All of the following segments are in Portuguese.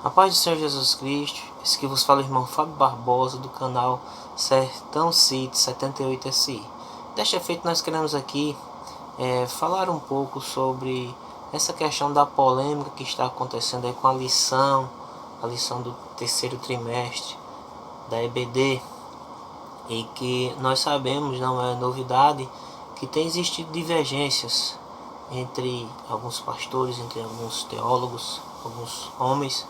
A paz do Senhor Jesus Cristo, esse que vos fala o irmão Fábio Barbosa do canal Sertão City 78 SI. Desta feita nós queremos aqui falar um pouco sobre essa questão da polêmica que está acontecendo aí com a lição do terceiro trimestre da EBD, e que nós sabemos, não é novidade, que tem existido divergências entre alguns pastores, entre alguns teólogos, alguns homens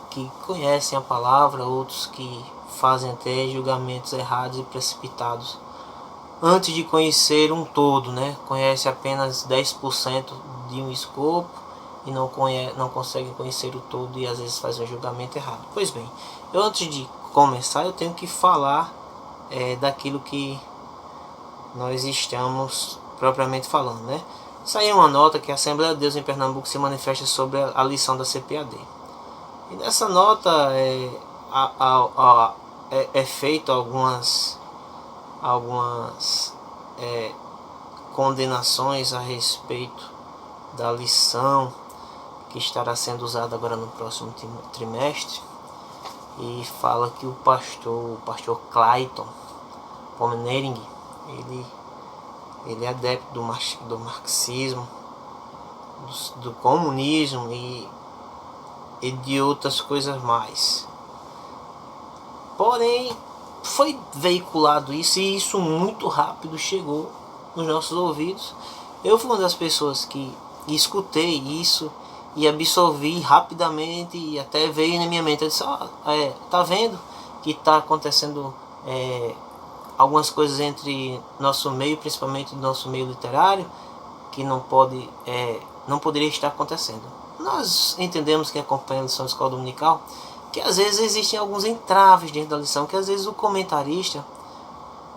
que conhecem a palavra, outros que fazem até julgamentos errados e precipitados antes de conhecer um todo, né? Conhece apenas 10% de um escopo e não consegue conhecer o todo e às vezes faz um julgamento errado. Pois bem, eu antes de começar eu tenho que falar daquilo que nós estamos propriamente falando, né? Saiu uma nota que a Assembleia de Deus em Pernambuco se manifesta sobre a lição da CPAD. E nessa nota é feito algumas condenações a respeito da lição que estará sendo usada agora no próximo trimestre, e fala que o pastor Clayton Pomenering, ele é adepto do marxismo, do comunismo e de outras coisas mais. Porém, foi veiculado isso, e isso muito rápido chegou nos nossos ouvidos. Eu fui uma das pessoas que escutei isso e absorvi rapidamente, e até veio na minha mente. Eu disse, tá vendo que está acontecendo algumas coisas entre nosso meio, principalmente nosso meio literário, que não poderia estar acontecendo. Nós entendemos que acompanha a lição da escola dominical, que às vezes existem alguns entraves dentro da lição, que às vezes o comentarista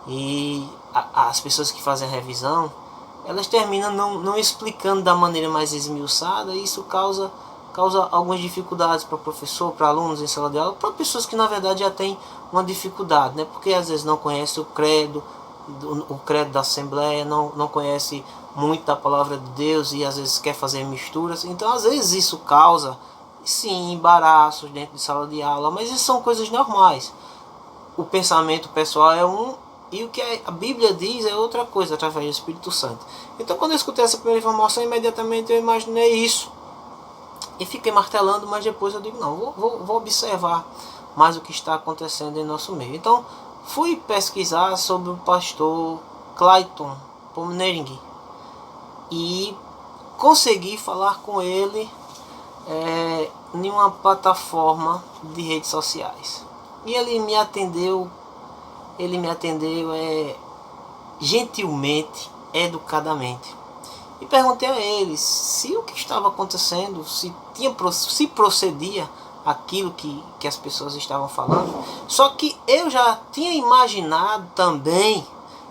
e as pessoas que fazem a revisão, elas terminam não explicando da maneira mais esmiuçada, e isso causa algumas dificuldades para o professor, para alunos em sala de aula, para pessoas que na verdade já têm uma dificuldade, né? Porque às vezes não conhece o credo da Assembleia, não conhece muito da palavra de Deus e às vezes quer fazer misturas. Então às vezes isso causa, sim, embaraços dentro de sala de aula, mas isso são coisas normais. O pensamento pessoal é um, e o que a Bíblia diz é outra coisa, através do Espírito Santo. Então quando eu escutei essa primeira informação, imediatamente eu imaginei isso e fiquei martelando, mas depois eu digo, não, vou observar mais o que está acontecendo em nosso meio. Então fui pesquisar sobre o pastor Clayton Pomenering e consegui falar com ele em uma plataforma de redes sociais. E ele me atendeu gentilmente, educadamente. E perguntei a ele se o que estava acontecendo, se procedia aquilo que as pessoas estavam falando. Só que eu já tinha imaginado também,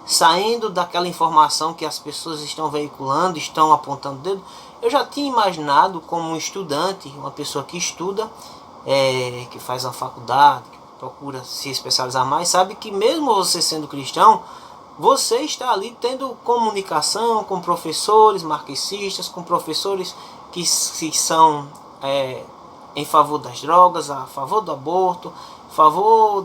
saindo daquela informação que as pessoas estão veiculando, estão apontando o dedo, eu já tinha imaginado, como um estudante, uma pessoa que estuda, que faz uma faculdade, que procura se especializar mais, sabe que mesmo você sendo cristão, você está ali tendo comunicação com professores marxistas, com professores que são em favor das drogas, a favor do aborto, a favor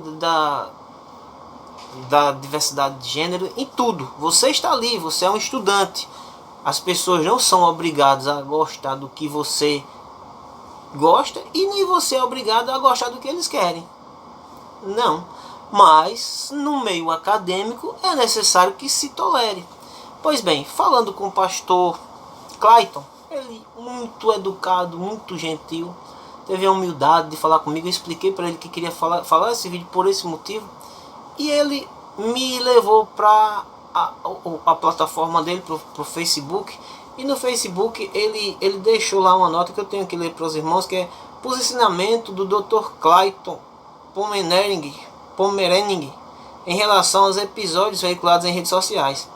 da diversidade de gênero, em tudo. Você está ali, você é um estudante. As pessoas não são obrigadas a gostar do que você gosta, e nem você é obrigado a gostar do que eles querem. Não. Mas no meio acadêmico é necessário que se tolere. Pois bem, falando com o pastor Clayton, ele muito educado, muito gentil, teve a humildade de falar comigo. Eu expliquei para ele que queria falar esse vídeo por esse motivo, e ele me levou para a plataforma dele, para o Facebook. E no Facebook ele deixou lá uma nota que eu tenho que ler para os irmãos, que é posicionamento do Dr. Clayton Pomenering em relação aos episódios veiculados em redes sociais.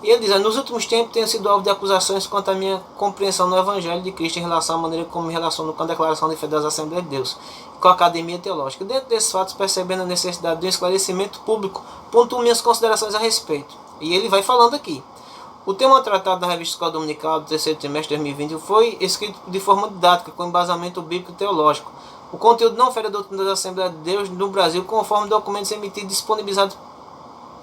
E ele diz: nos últimos tempos tenho sido alvo de acusações quanto à minha compreensão do Evangelho de Cristo em relação à maneira como me relaciono com a declaração de fé das Assembleias de Deus, com a academia teológica. Dentro desses fatos, percebendo a necessidade de um esclarecimento público, pontuo minhas considerações a respeito. E ele vai falando aqui. O tema tratado na revista Escola Dominical do terceiro trimestre de 2020 foi escrito de forma didática, com embasamento bíblico e teológico. O conteúdo não fere a doutrina da Assembleia de Deus no Brasil, conforme documentos emitidos e disponibilizados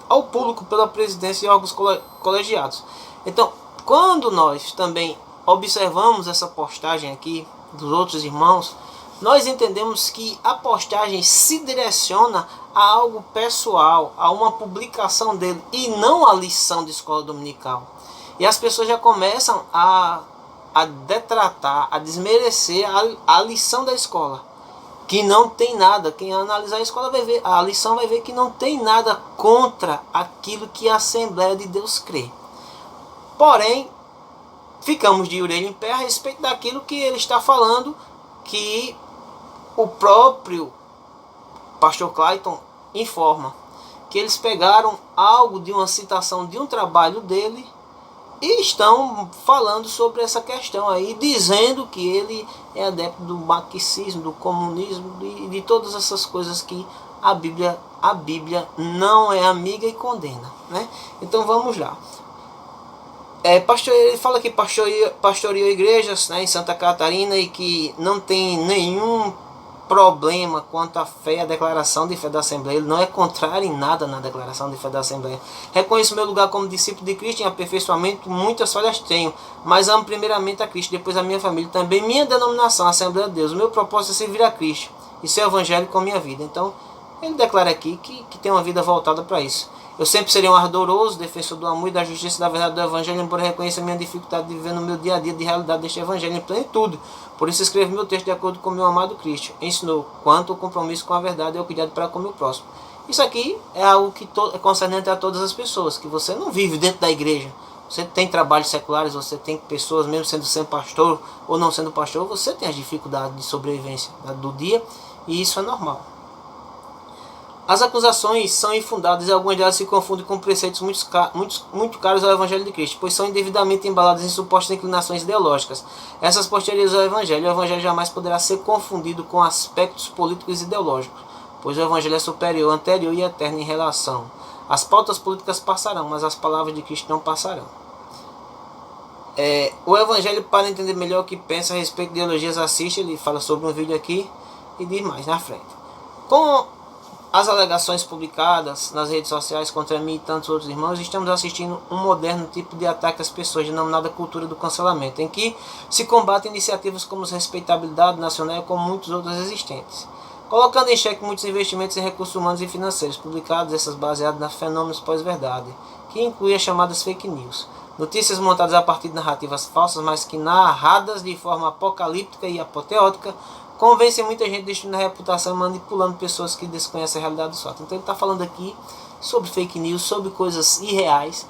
ao público pela presidência e órgãos colegiados. Então, quando nós também observamos essa postagem aqui dos outros irmãos, nós entendemos que a postagem se direciona a algo pessoal, a uma publicação dele, e não a lição de escola dominical. E as pessoas já começam a detratar, a desmerecer a lição da escola, que não tem nada. Quem analisar a escola vai ver, a lição vai ver que não tem nada contra aquilo que a Assembleia de Deus crê. Porém, ficamos de orelha em pé a respeito daquilo que ele está falando, que o próprio pastor Clayton informa, que eles pegaram algo de uma citação de um trabalho dele e estão falando sobre essa questão aí, dizendo que ele é adepto do marxismo, do comunismo e de todas essas coisas que a Bíblia não é amiga e condena, né? Então vamos lá. Ele fala que pastoreou igrejas, né, em Santa Catarina, e que não tem nenhum problema quanto à fé e à declaração de fé da Assembleia. Ele não é contrário em nada na declaração de fé da Assembleia. Reconheço meu lugar como discípulo de Cristo em aperfeiçoamento, muitas falhas tenho, mas amo primeiramente a Cristo, depois a minha família, também minha denominação, Assembleia de Deus. O meu propósito é servir a Cristo e ser evangélico com a minha vida. Então, ele declara aqui que tem uma vida voltada para isso. Eu sempre serei um ardoroso defensor do amor e da justiça da verdade do Evangelho, embora reconheça a minha dificuldade de viver no meu dia a dia de realidade deste Evangelho em plenitude. Por isso escrevo meu texto de acordo com meu amado Cristo. Ensinou quanto o compromisso com a verdade é o cuidado para com o meu próximo. Isso aqui é algo que é concernente a todas as pessoas, que você não vive dentro da igreja. Você tem trabalhos seculares, você tem pessoas, mesmo sendo pastor ou não sendo pastor, você tem as dificuldades de sobrevivência do dia, e isso é normal. As acusações são infundadas e algumas delas se confundem com preceitos muito caros ao Evangelho de Cristo, pois são indevidamente embaladas em supostas inclinações ideológicas. Essas posteriorizam o Evangelho jamais poderá ser confundido com aspectos políticos e ideológicos, pois o Evangelho é superior, anterior e eterno em relação. As pautas políticas passarão, mas as palavras de Cristo não passarão. O Evangelho, para entender melhor o que pensa a respeito de ideologias, assiste, ele fala sobre um vídeo aqui e diz mais na frente. Com as alegações publicadas nas redes sociais contra mim e tantos outros irmãos, estamos assistindo um moderno tipo de ataque às pessoas, denominada cultura do cancelamento, em que se combatem iniciativas como respeitabilidade nacional e como muitos outros existentes, colocando em xeque muitos investimentos em recursos humanos e financeiros, publicados essas baseadas na fenômenos pós-verdade, que inclui as chamadas fake news, notícias montadas a partir de narrativas falsas, mas que narradas de forma apocalíptica e apoteótica, convencem muita gente destruindo a reputação e manipulando pessoas que desconhecem a realidade dos fatos. Então ele está falando aqui sobre fake news, sobre coisas irreais,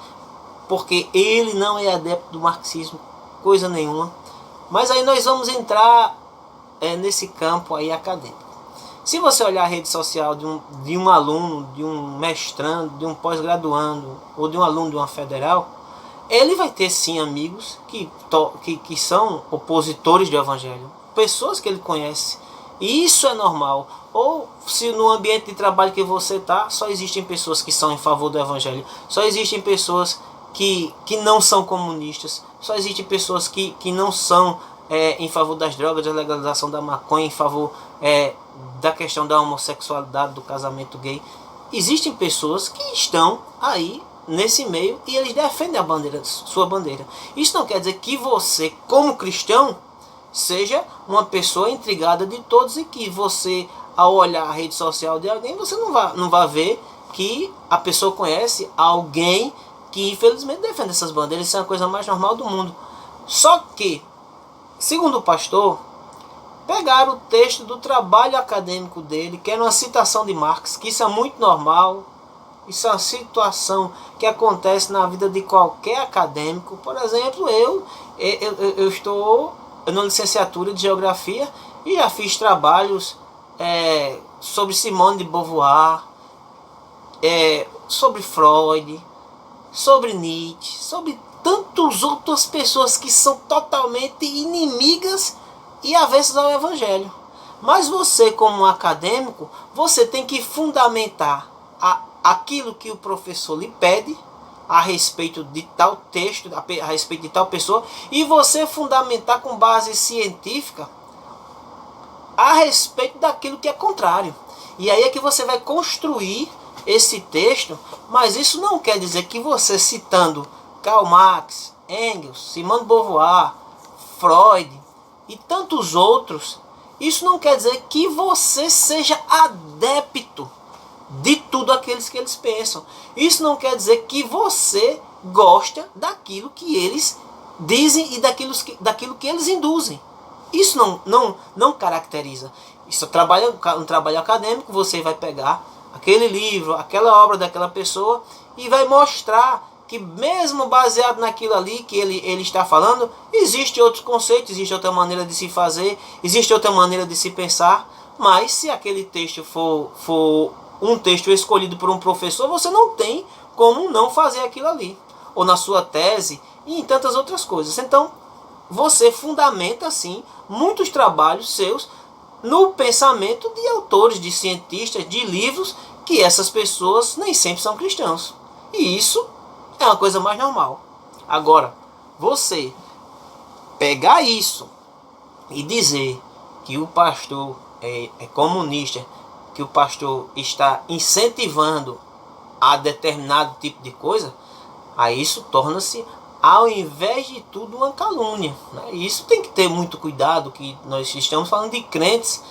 porque ele não é adepto do marxismo, coisa nenhuma. Mas aí nós vamos entrar nesse campo aí acadêmico. Se você olhar a rede social de um aluno, de um mestrando, de um pós-graduando, ou de um aluno de uma federal, ele vai ter sim amigos que são opositores do Evangelho, pessoas que ele conhece, e isso é normal. Ou se no ambiente de trabalho que você está, só existem pessoas que são em favor do Evangelho, só existem pessoas que não são comunistas, só existem pessoas que não são em favor das drogas, da legalização da maconha, em favor da questão da homossexualidade, do casamento gay. Existem pessoas que estão aí nesse meio e eles defendem sua bandeira. Isso não quer dizer que você, como cristão, seja uma pessoa intrigada de todos, e que você, ao olhar a rede social de alguém, você não vai ver que a pessoa conhece alguém que infelizmente defende essas bandeiras. Isso é a coisa mais normal do mundo. Só que, segundo o pastor, pegaram o texto do trabalho acadêmico dele, que era uma citação de Marx, que isso é muito normal. Isso é uma situação que acontece na vida de qualquer acadêmico. Por exemplo, eu estou na licenciatura de Geografia e já fiz trabalhos sobre Simone de Beauvoir, sobre Freud, sobre Nietzsche, sobre tantas outras pessoas que são totalmente inimigas e avessas ao Evangelho. Mas você, como um acadêmico, você tem que fundamentar aquilo que o professor lhe pede a respeito de tal texto, a respeito de tal pessoa, e você fundamentar com base científica a respeito daquilo que é contrário. E aí é que você vai construir esse texto, mas isso não quer dizer que você, citando Karl Marx, Engels, Simone de Beauvoir, Freud e tantos outros, isso não quer dizer que você seja adepto de tudo aqueles que eles pensam. Isso não quer dizer que você gosta daquilo que eles dizem e daquilo que eles induzem. Isso não caracteriza. Isso é um trabalho acadêmico. Você vai pegar aquele livro, aquela obra daquela pessoa e vai mostrar que mesmo baseado naquilo ali que ele está falando, existe outros conceitos, existe outra maneira de se fazer, existe outra maneira de se pensar. Mas se aquele texto for um texto escolhido por um professor, você não tem como não fazer aquilo ali, ou na sua tese e em tantas outras coisas. Então você fundamenta assim muitos trabalhos seus no pensamento de autores, de cientistas, de livros, que essas pessoas nem sempre são cristãos. E isso é uma coisa mais normal. Agora, você pegar isso e dizer que o pastor é comunista, que o pastor está incentivando a determinado tipo de coisa, aí isso torna-se, ao invés de tudo, uma calúnia, né? E isso tem que ter muito cuidado, que nós estamos falando de crentes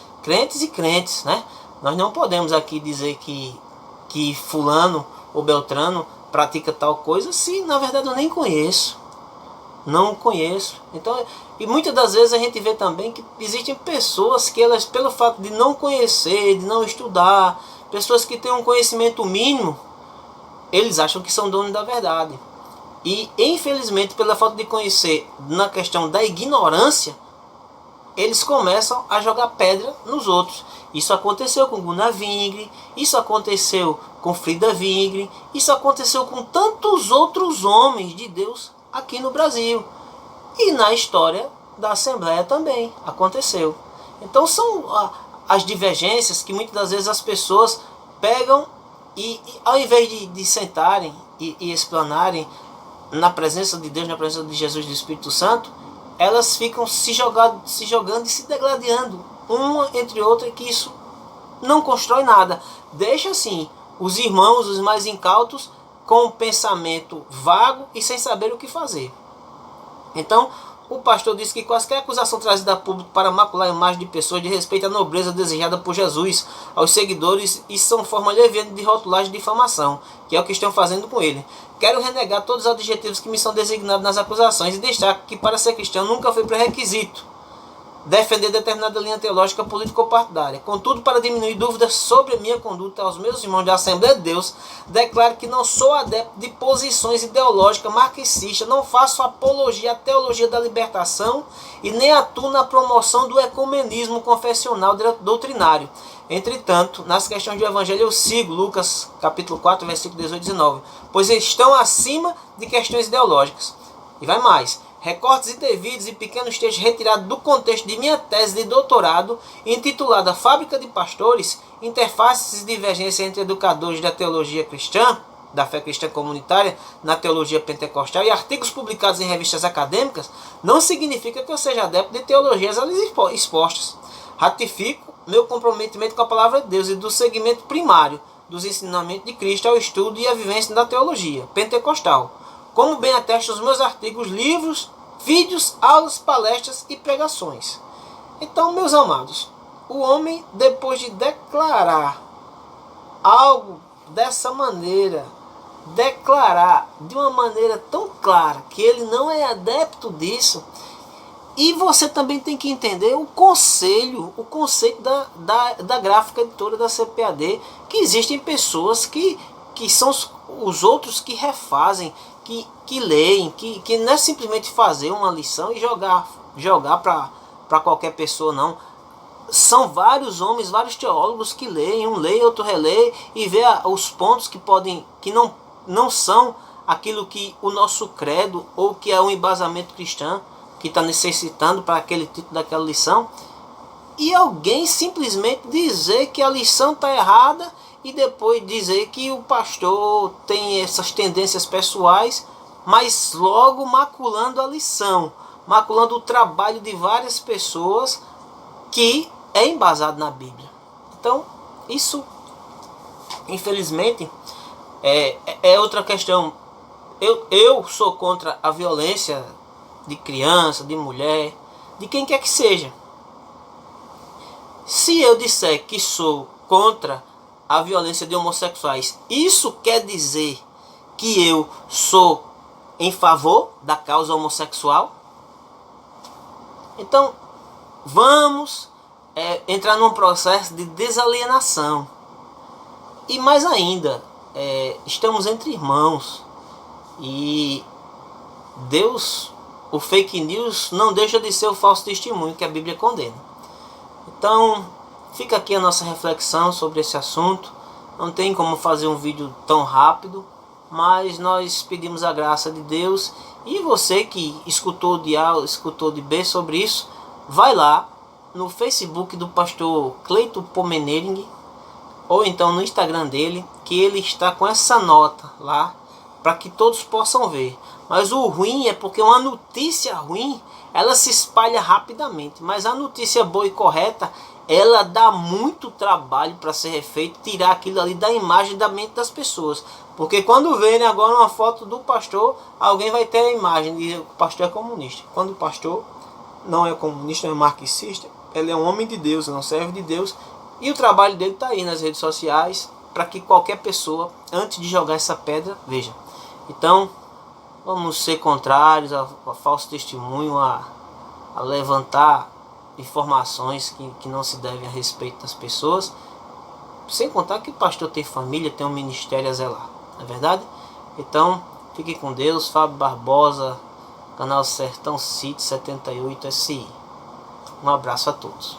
e crentes, né? Nós não podemos aqui dizer que fulano ou beltrano pratica tal coisa se na verdade eu nem conheço. Não conheço. Então, e muitas das vezes a gente vê também que existem pessoas que elas, pelo fato de não conhecer, de não estudar, pessoas que têm um conhecimento mínimo, eles acham que são donos da verdade. E infelizmente, pela falta de conhecer, na questão da ignorância, eles começam a jogar pedra nos outros. Isso aconteceu com Gunnar Wingre, isso aconteceu com Frida Wingre, isso aconteceu com tantos outros homens de Deus aqui no Brasil. E na história da Assembleia também aconteceu. Então são as divergências que muitas das vezes as pessoas pegam e ao invés de sentarem e explanarem na presença de Deus, na presença de Jesus e do Espírito Santo, elas ficam se jogando e se degladiando uma entre outra, que isso não constrói nada. Deixa assim os irmãos, os mais incautos, com um pensamento vago e sem saber o que fazer. Então, o pastor disse que qualquer acusação trazida a público para macular a imagem de pessoas de respeito à nobreza desejada por Jesus aos seguidores, isso são forma leviana de rotulagem e difamação, que é o que estão fazendo com ele. Quero renegar todos os adjetivos que me são designados nas acusações e destaco que para ser cristão nunca foi pré-requisito defender determinada linha teológica político-partidária. Contudo, para diminuir dúvidas sobre a minha conduta aos meus irmãos da Assembleia de Deus, declaro que não sou adepto de posições ideológicas marxistas, não faço apologia à teologia da libertação e nem atuo na promoção do ecumenismo confessional doutrinário. Entretanto, nas questões do Evangelho eu sigo Lucas capítulo 4, versículo 18 e 19, pois estão acima de questões ideológicas. E vai mais. Recortes indevidos e pequenos textos retirados do contexto de minha tese de doutorado, intitulada Fábrica de Pastores, Interfaces e Divergências entre Educadores da Teologia Cristã, da Fé Cristã Comunitária, na Teologia Pentecostal, e artigos publicados em revistas acadêmicas, não significa que eu seja adepto de teologias ali expostas. Ratifico meu comprometimento com a Palavra de Deus e do segmento primário dos ensinamentos de Cristo ao estudo e à vivência da teologia pentecostal, como bem atestam os meus artigos, livros, vídeos, aulas, palestras e pregações. Então, meus amados, o homem, depois de declarar algo dessa maneira, declarar de uma maneira tão clara que ele não é adepto disso, e você também tem que entender o conceito da gráfica editora da CPAD, que existem pessoas que são os outros que refazem, que leem, que não é simplesmente fazer uma lição e jogar para qualquer pessoa, não. São vários homens, vários teólogos que leem, um lê, outro relê e vê os pontos que não são aquilo que o nosso credo ou que é um embasamento cristão que está necessitando para aquele título daquela lição, e alguém simplesmente dizer que a lição está errada e depois dizer que o pastor tem essas tendências pessoais, mas logo maculando a lição, maculando o trabalho de várias pessoas que é embasado na Bíblia. Então, isso, infelizmente, é outra questão. Eu sou contra a violência de criança, de mulher, de quem quer que seja. Se eu disser que sou contra a violência de homossexuais, isso quer dizer que eu sou em favor da causa homossexual? Então, vamos entrar num processo de desalienação. E mais ainda, estamos entre irmãos. E Deus, o fake news, não deixa de ser o falso testemunho que a Bíblia condena. Então, fica aqui a nossa reflexão sobre esse assunto. Não tem como fazer um vídeo tão rápido, mas nós pedimos a graça de Deus. E você que escutou de A, escutou de B sobre isso, vai lá no Facebook do pastor Cleito Pomenering, ou então no Instagram dele, que ele está com essa nota lá, para que todos possam ver. Mas o ruim é porque uma notícia ruim, ela se espalha rapidamente, mas a notícia boa e correta, ela dá muito trabalho para ser refeito, tirar aquilo ali da imagem da mente das pessoas. Porque quando verem agora uma foto do pastor, alguém vai ter a imagem de que o pastor é comunista. Quando o pastor não é comunista, é marxista, ele é um homem de Deus, não serve de Deus. E o trabalho dele está aí nas redes sociais, para que qualquer pessoa, antes de jogar essa pedra, veja. Então, vamos ser contrários a falso testemunho, a levantar informações que não se devem a respeito das pessoas, sem contar que o pastor tem família, tem um ministério a zelar, não é verdade? Então, fique com Deus. Fábio Barbosa, canal Sertão City 78 SI. Um abraço a todos.